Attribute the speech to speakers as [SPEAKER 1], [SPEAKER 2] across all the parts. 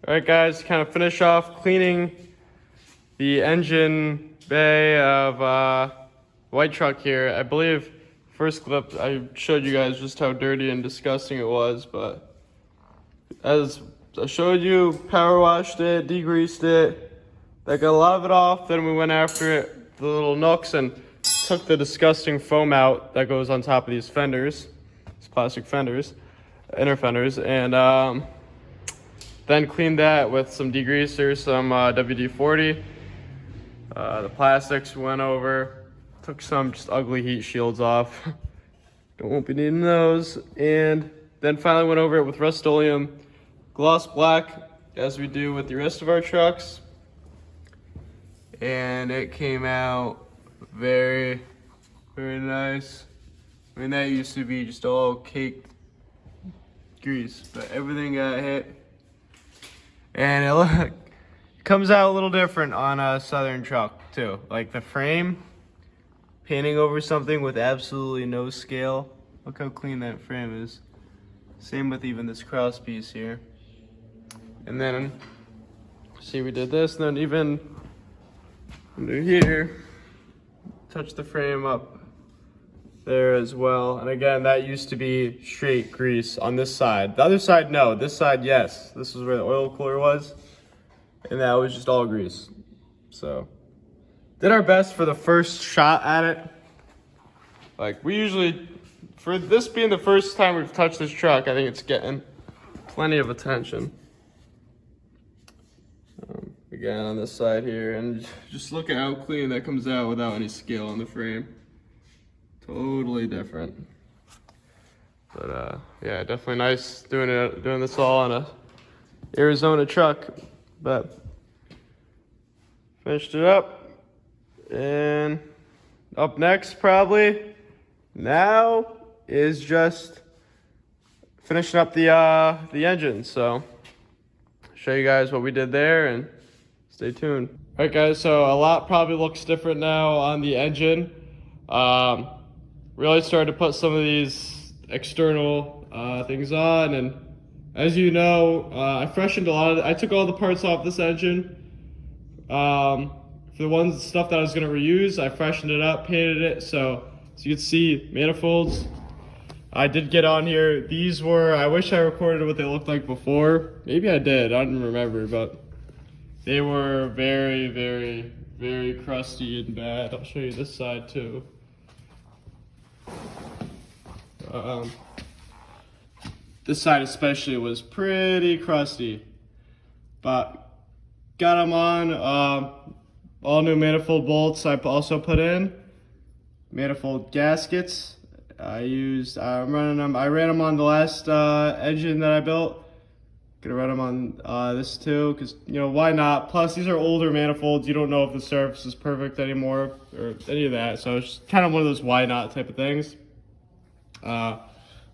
[SPEAKER 1] Alright guys, kind of finish off cleaning the engine bay of white truck here. I believe first clip I showed you guys just how dirty and disgusting it was, but as I showed you, power washed it, degreased it, that got a lot of it off. Then we went after it, the little nooks, and took the disgusting foam out that goes on top of these fenders, these plastic fenders, inner fenders, and then cleaned that with some degreaser, some WD-40. The plastics went over, took some just ugly heat shields off. Won't be needing those. And then finally went over it with Rust-Oleum gloss black, as we do with the rest of our trucks. And it came out very, very nice. I mean, that used to be just all caked grease, but everything got hit. And it comes out a little different on a Southern truck too. Like the frame, painting over something with absolutely no scale. Look how clean that frame is. Same with even this cross piece here. And then, see, we did this, and then even under here, touch the frame up there as well. And again, that used to be straight grease on this side. The other side, no. This side, yes. This is where the oil cooler was, and that was just all grease. So, did our best for the first shot at it. Like, we usually, for this being the first time we've touched this truck, I think it's getting plenty of attention. Again, on this side here, and just look at how clean that comes out without any scale on the frame. Totally different. But yeah, definitely nice doing this all on a Arizona truck. But finished it up, and up next probably now is just finishing up the engine. So show you guys what we did there, and stay tuned. All right guys, so a lot probably looks different now on the engine. Really started to put some of these external things on, and as you know, I freshened a lot of it. I took all the parts off this engine. For the stuff that I was going to reuse, I freshened it up, painted it, so you can see manifolds. I did get on here. These were, I wish I recorded what they looked like before. Maybe I did, I don't remember, but they were very, very, very crusty and bad. I'll show you this side too. This side especially was pretty crusty, but got them on. All new manifold bolts I also put in. Manifold gaskets. I ran them on the last engine that I built. Gonna run them on this too, because, you know, why not? Plus, these are older manifolds. You don't know if the surface is perfect anymore or any of that, so it's kind of one of those why not type of things.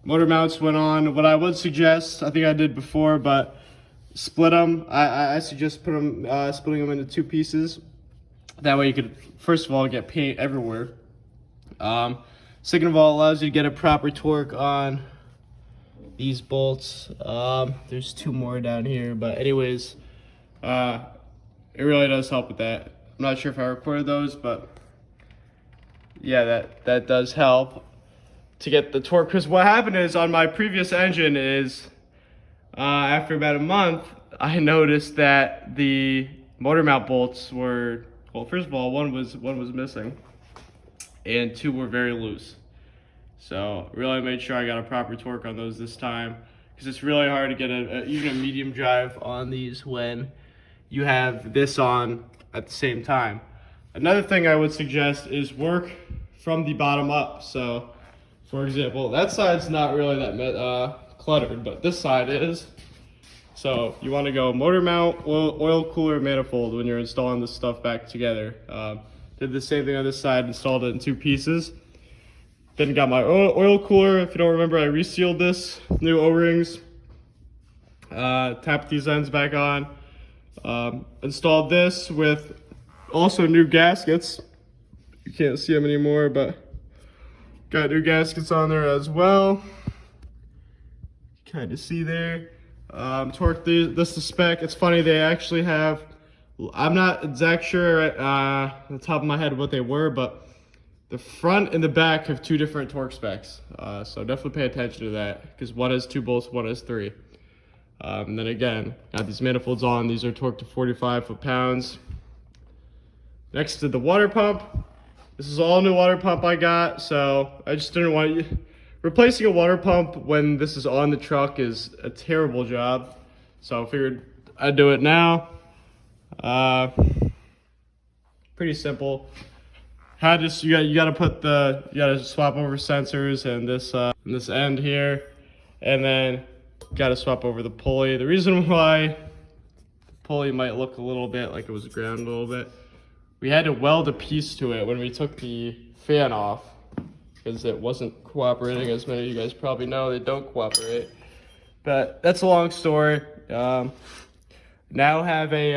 [SPEAKER 1] Motor mounts went on. What I would suggest, I think I did before, but split them. I suggest splitting them into two pieces. That way you could, first of all, get paint everywhere. Second of all, it allows you to get a proper torque on these bolts. There's two more down here, but anyways, it really does help with that. I'm not sure if I recorded those, but yeah, that does help to get the torque. Because what happened is, on my previous engine is, after about a month, I noticed that the motor mount bolts were, well, first of all, one was missing, and two were very loose. So really made sure I got a proper torque on those this time, because it's really hard to get even a medium drive on these when you have this on at the same time. Another thing I would suggest is work from the bottom up. So, for example, that side's not really that cluttered, but this side is. So you want to go motor mount, oil cooler, manifold when you're installing this stuff back together. Did the same thing on this side, installed it in two pieces. Then got my oil cooler. If you don't remember, I resealed this, new O-rings, tapped these ends back on, installed this with also new gaskets. You can't see them anymore, but got new gaskets on there as well. Kind of see there. Torque this the spec. It's funny, they actually have, I'm not exact sure on the top of my head what they were, but the front and the back have two different torque specs. So definitely pay attention to that, because one has 2 bolts, one has 3. And then again, got these manifolds on. These are torqued to 45 foot-pounds. Next to the water pump. This is all new water pump I got, so I just didn't want to. Replacing a water pump when this is on the truck is a terrible job, so I figured I'd do it now. Pretty simple. You gotta swap over sensors and this end here, and then gotta swap over the pulley. The reason why the pulley might look a little bit like it was ground a little bit, we had to weld a piece to it when we took the fan off, because it wasn't cooperating. As many of you guys probably know, they don't cooperate. But that's a long story. Now we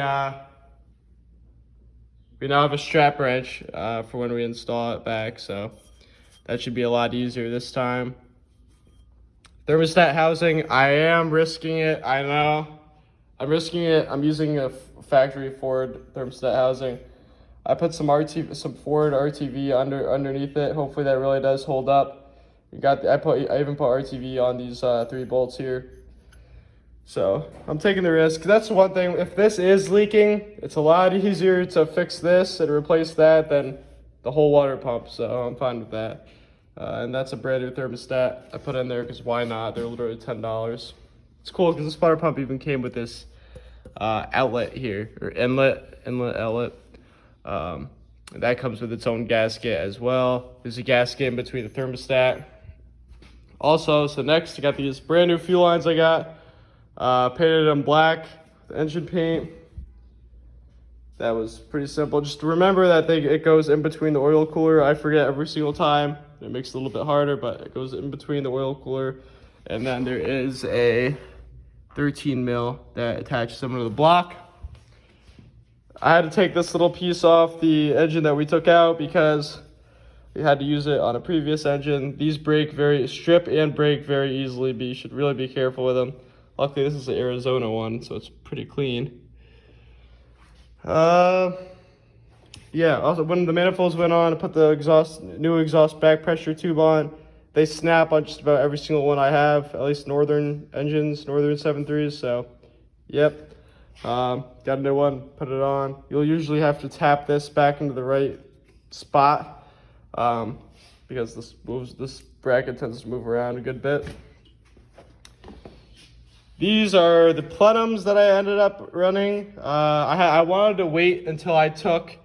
[SPEAKER 1] now have a strap wrench for when we install it back, so that should be a lot easier this time. Thermostat housing, I am risking it. I know, I'm risking it. I'm using a factory Ford thermostat housing. I put some Ford RTV underneath it. Hopefully that really does hold up. I even put RTV on these 3 bolts here. So I'm taking the risk. That's one thing. If this is leaking, it's a lot easier to fix this and replace that than the whole water pump. So I'm fine with that. And that's a brand new thermostat I put in there because why not? They're literally $10. It's cool because this water pump even came with this outlet here, or inlet outlet. That comes with its own gasket as well. There's a gasket in between the thermostat. Also, so next I got these brand new fuel lines I got. Painted them black, the engine paint. That was pretty simple. Just remember that it goes in between the oil cooler. I forget every single time. It makes it a little bit harder, but it goes in between the oil cooler. And then there is a 13 mil that attaches them to the block. I had to take this little piece off the engine that we took out because we had to use it on a previous engine. These strip and break very easily, but you should really be careful with them. Luckily, this is an Arizona one, so it's pretty clean. Yeah, also when the manifolds went on, I put the new exhaust back pressure tube on. They snap on just about every single one I have, at least Northern engines, Northern 7.3s, so yep. Got a new one, put it on. You'll usually have to tap this back into the right spot because this bracket tends to move around a good bit. These are the Plenums that I ended up running. I wanted to wait until I took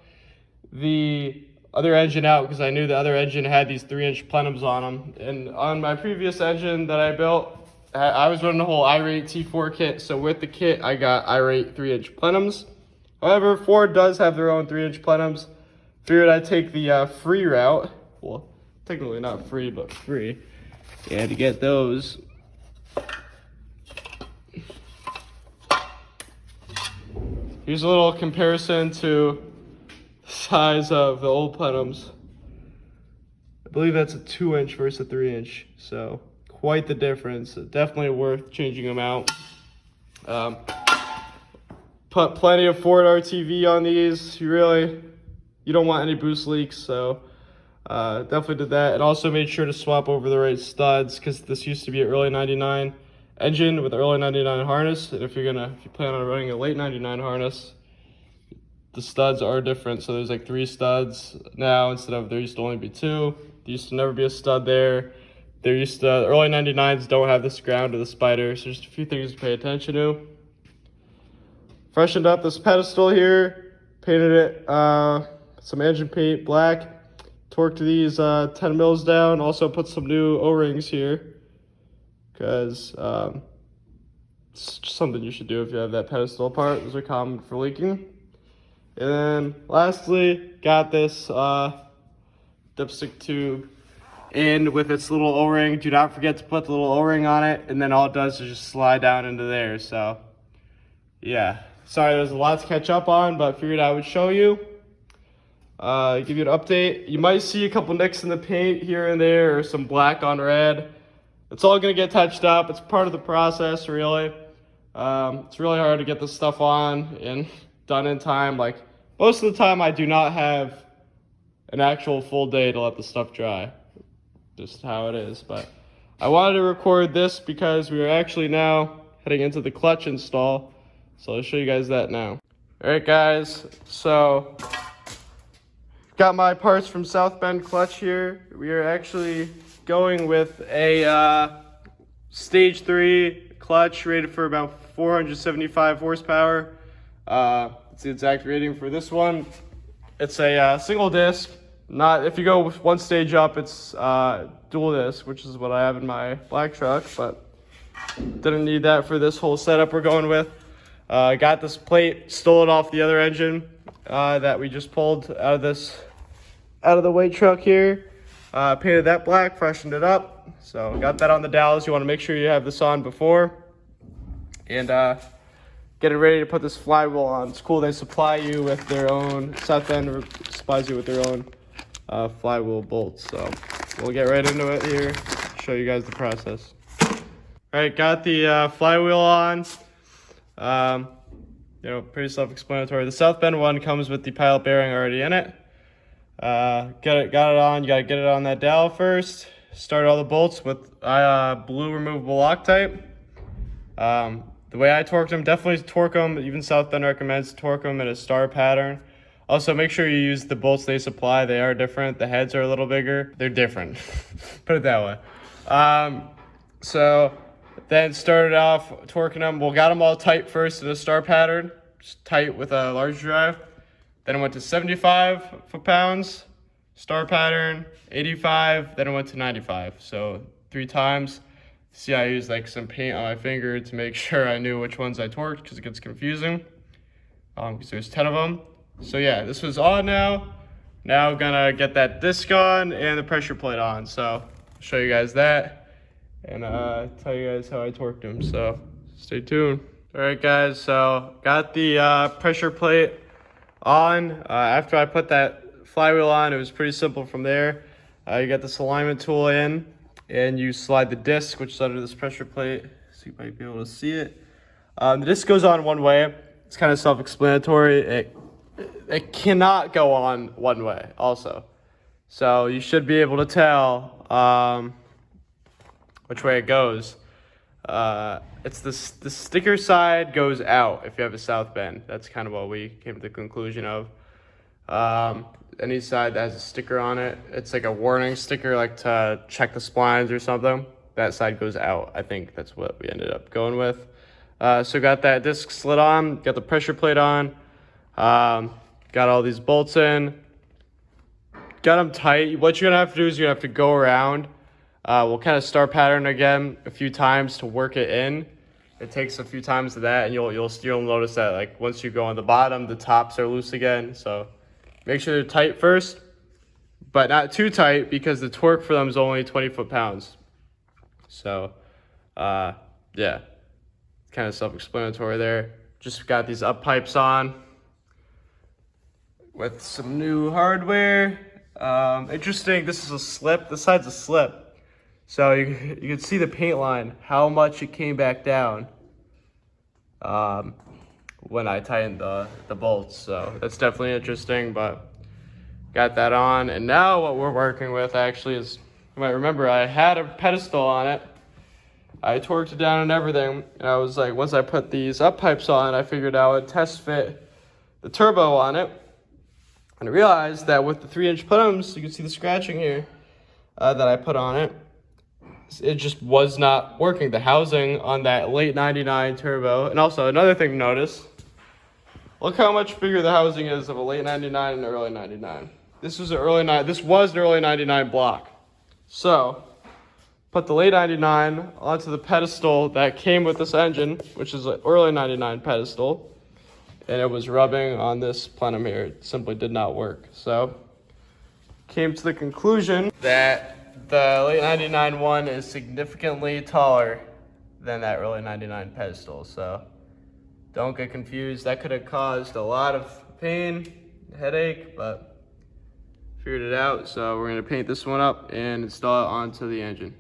[SPEAKER 1] the other engine out because I knew the other engine had these 3-inch Plenums on them. And on my previous engine that I built, I was running the whole iRate T4 kit. So with the kit, I got iRate 3-inch Plenums. However, Ford does have their own 3-inch Plenums. Figured I'd take the free route. Well, technically not free, but free. And to get those, here's a little comparison to the size of the old Plenums. I believe that's a 2-inch versus a 3-inch, so quite the difference. Definitely worth changing them out. Put plenty of Ford RTV on these. You don't want any boost leaks, so definitely did that. And also made sure to swap over the right studs because this used to be an early 99 engine with early 99 harness, and if you plan on running a late 99 harness, the studs are different. So there's like 3 studs now instead of there used to only be 2. There used to never be a stud there. Early 99s don't have this ground or the spider, so just a few things to pay attention to. Freshened up this pedestal here, painted it some engine paint black, torqued these 10 mils down, also put some new O-rings here because it's just something you should do if you have that pedestal apart. Those are common for leaking. And then lastly, got this dipstick tube in with its little O-ring. Do not forget to put the little O-ring on it, and then all it does is just slide down into there. So yeah, sorry there's a lot to catch up on, but I figured I would show you, give you an update. You might see a couple nicks in the paint here and there, or some black on red. It's all gonna get touched up. It's part of the process, really. It's really hard to get this stuff on and done in time. Like, most of the time I do not have an actual full day to let the stuff dry. Just how it is. But I wanted to record this because we are actually now heading into the clutch install. So I'll show you guys that now. Alright guys, so got my parts from South Bend Clutch here. We are actually going with a stage 3 clutch rated for about 475 horsepower. It's the exact rating for this one. It's a single disc. Not if you go one stage up, it's dual disc, which is what I have in my black truck, but didn't need that for this whole setup we're going with. Got this plate, stole it off the other engine that we just pulled out of the weight truck here. Painted that black, freshened it up. So got that on the dowels. You want to make sure you have this on before, and get it ready to put this flywheel on. It's cool they supply you with their own. South Bend supplies you with their own flywheel bolts. So we'll get right into it here. Show you guys the process. All right, got the flywheel on. Pretty self-explanatory. The South Bend one comes with the pilot bearing already in it. Got it on. You gotta get it on that dowel first. Start all the bolts with blue removable Loctite. The way I torqued them, definitely torque them. Even South Bend recommends torque them in a star pattern. Also, make sure you use the bolts they supply. They are different. The heads are a little bigger. They're different. Put it that way. So then started off torquing them. Well, got them all tight first in a star pattern, just tight with a large drive. Then I went to 75 foot-pounds, star pattern, 85, then I went to 95. So 3 times. See, I used like some paint on my finger to make sure I knew which ones I torqued because it gets confusing. Because there's 10 of them. So yeah, this was on now. Now gonna get that disc on and the pressure plate on. So I'll show you guys that and tell you guys how I torqued them. So stay tuned. All right guys, so got the pressure plate on. After I put that flywheel on, it was pretty simple from there. You got this alignment tool in and you slide the disc, which is under this pressure plate, so you might be able to see it. The disc goes on one way. It's kind of self-explanatory. It cannot go on one way also. So you should be able to tell which way it goes. It's the sticker side goes out if you have a South Bend. That's kind of what we came to the conclusion of. Any side that has a sticker on it, it's like a warning sticker, like to check the splines or something. That side goes out. I think that's what we ended up going with. So got that disc slid on, got the pressure plate on, got all these bolts in, got them tight. What you're gonna have to do is you're gonna have to go around. We'll kind of star pattern again a few times to work it in. It takes a few times of that, and you'll notice that like once you go on the bottom, the tops are loose again. So make sure they're tight first, but not too tight because the torque for them is only 20 foot-pounds. So yeah, kind of self-explanatory there. Just got these up pipes on with some new hardware. Interesting, this is a slip. This side's a slip. So you can see the paint line, how much it came back down when I tightened the bolts. So that's definitely interesting, but got that on. And now what we're working with actually is, you might remember I had a pedestal on it. I torqued it down and everything. And I was like, once I put these up pipes on, I figured I would test fit the turbo on it. And I realized that with the 3-inch Plenums, you can see the scratching here that I put on it. It just was not working. The housing on that late 99 turbo. And also another thing to notice, look how much bigger the housing is of a late 99 and an early 99. This was an early 99 block. So put the late 99 onto the pedestal that came with this engine, which is an early 99 pedestal, and it was rubbing on this plenum here. It simply did not work. So came to the conclusion that the late 99 one is significantly taller than that early 99 pedestal. So don't get confused. That could have caused a lot of pain, headache, but figured it out. So we're gonna paint this one up and install it onto the engine.